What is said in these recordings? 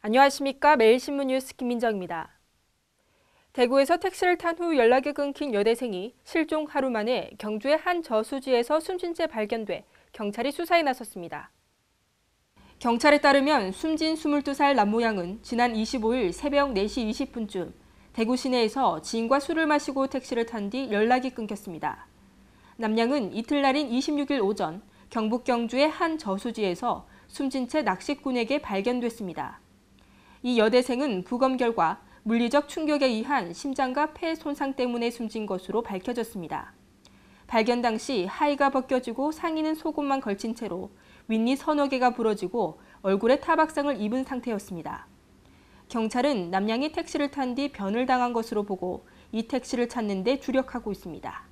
안녕하십니까. 매일신문 뉴스 김민정입니다. 대구에서 택시를 탄 후 연락이 끊긴 여대생이 실종 하루 만에 경주의 한 저수지에서 숨진 채 발견돼 경찰이 수사에 나섰습니다. 경찰에 따르면 숨진 22살 남모 양은 지난 25일 새벽 4시 20분쯤 대구 시내에서 지인과 술을 마시고 택시를 탄 뒤 연락이 끊겼습니다. 남 양은 이틀날인 26일 오전 경북 경주의 한 저수지에서 숨진 채 낚시꾼에게 발견됐습니다. 이 여대생은 부검 결과 물리적 충격에 의한 심장과 폐 손상 때문에 숨진 것으로 밝혀졌습니다. 발견 당시 하의가 벗겨지고 상의는 속옷만 걸친 채로 윗니 서너 개가 부러지고 얼굴에 타박상을 입은 상태였습니다. 경찰은 남양이 택시를 탄 뒤 변을 당한 것으로 보고 이 택시를 찾는 데 주력하고 있습니다.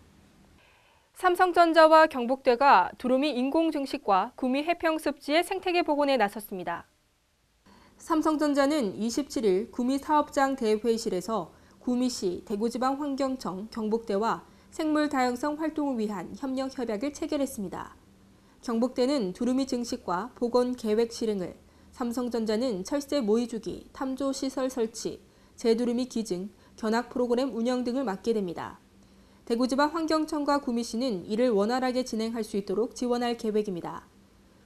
삼성전자와 경북대가 두루미 인공증식과 구미 해평습지의 생태계 복원에 나섰습니다. 삼성전자는 27일 구미 사업장 대회의실에서 구미시, 대구지방환경청, 경북대와 생물 다양성 활동을 위한 협력 협약을 체결했습니다. 경북대는 두루미 증식과 복원 계획 실행을, 삼성전자는 철새 모이주기, 탐조 시설 설치, 재두루미 기증, 견학 프로그램 운영 등을 맡게 됩니다. 대구지방환경청과 구미시는 이를 원활하게 진행할 수 있도록 지원할 계획입니다.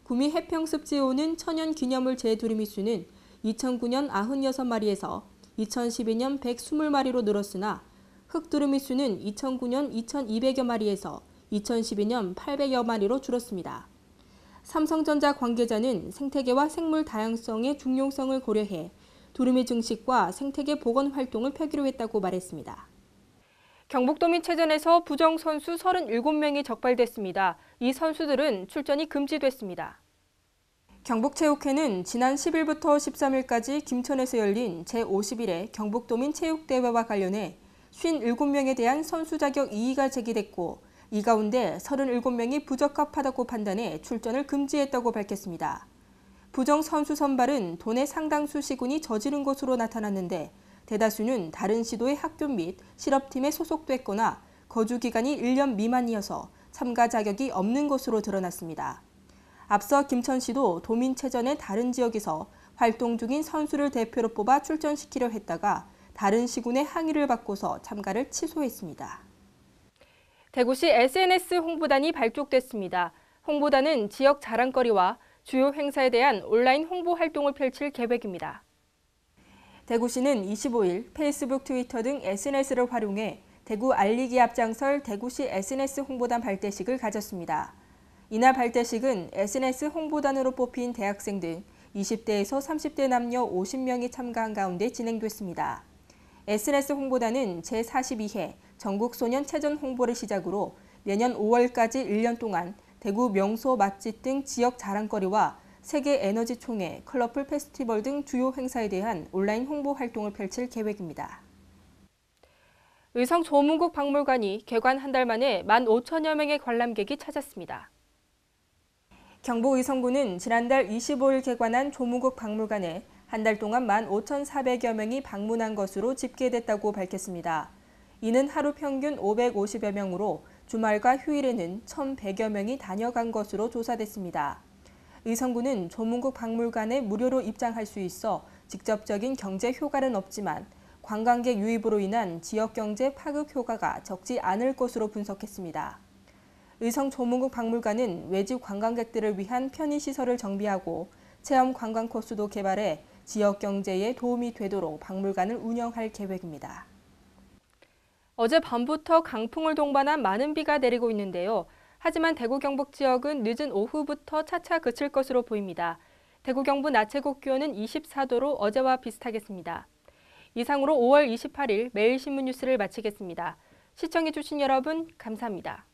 구미 해평습지에 오는 천연 기념물 재두루미 수는 2009년 96마리에서 2012년 120마리로 늘었으나 흑두루미 수는 2009년 2200여 마리에서 2012년 800여 마리로 줄었습니다. 삼성전자 관계자는 생태계와 생물 다양성의 중요성을 고려해 두루미 증식과 생태계 복원 활동을 펴기로 했다고 말했습니다. 경북도민체전에서 부정 선수 37명이 적발됐습니다. 이 선수들은 출전이 금지됐습니다. 경북체육회는 지난 10일부터 13일까지 김천에서 열린 제51회 경북도민체육대회와 관련해 57명에 대한 선수 자격 이의가 제기됐고 이 가운데 37명이 부적합하다고 판단해 출전을 금지했다고 밝혔습니다. 부정 선수 선발은 도내 상당수 시군이 저지른 것으로 나타났는데 대다수는 다른 시도의 학교 및 실업팀에 소속됐거나 거주 기간이 1년 미만이어서 참가 자격이 없는 것으로 드러났습니다. 앞서 김천시도 도민체전의 다른 지역에서 활동 중인 선수를 대표로 뽑아 출전시키려 했다가 다른 시군의 항의를 받고서 참가를 취소했습니다. 대구시 SNS 홍보단이 발족됐습니다. 홍보단은 지역 자랑거리와 주요 행사에 대한 온라인 홍보 활동을 펼칠 계획입니다. 대구시는 25일 페이스북, 트위터 등 SNS를 활용해 대구 알리기 앞장설 대구시 SNS 홍보단 발대식을 가졌습니다. 이날 발대식은 SNS 홍보단으로 뽑힌 대학생 등 20대에서 30대 남녀 50명이 참가한 가운데 진행됐습니다. SNS 홍보단은 제42회 전국소년체전 홍보를 시작으로 내년 5월까지 1년 동안 대구 명소 맛집 등 지역 자랑거리와 세계에너지총회, 컬러풀 페스티벌 등 주요 행사에 대한 온라인 홍보 활동을 펼칠 계획입니다. 의성 조문국 박물관이 개관 한 달 만에 15,000여 명의 관람객이 찾았습니다. 경북 의성구는 지난달 25일 개관한 조문국 박물관에 한 달 동안 15,400여 명이 방문한 것으로 집계됐다고 밝혔습니다. 이는 하루 평균 550여 명으로 주말과 휴일에는 1,100여 명이 다녀간 것으로 조사됐습니다. 의성구는 조문국 박물관에 무료로 입장할 수 있어 직접적인 경제 효과는 없지만 관광객 유입으로 인한 지역 경제 파급 효과가 적지 않을 것으로 분석했습니다. 의성 조문국 박물관은 외지 관광객들을 위한 편의시설을 정비하고 체험 관광 코스도 개발해 지역 경제에 도움이 되도록 박물관을 운영할 계획입니다. 어제 밤부터 강풍을 동반한 많은 비가 내리고 있는데요. 하지만 대구 경북 지역은 늦은 오후부터 차차 그칠 것으로 보입니다. 대구 경북 낮 최고 기온은 24도로 어제와 비슷하겠습니다. 이상으로 5월 28일 매일신문 뉴스를 마치겠습니다. 시청해주신 여러분 감사합니다.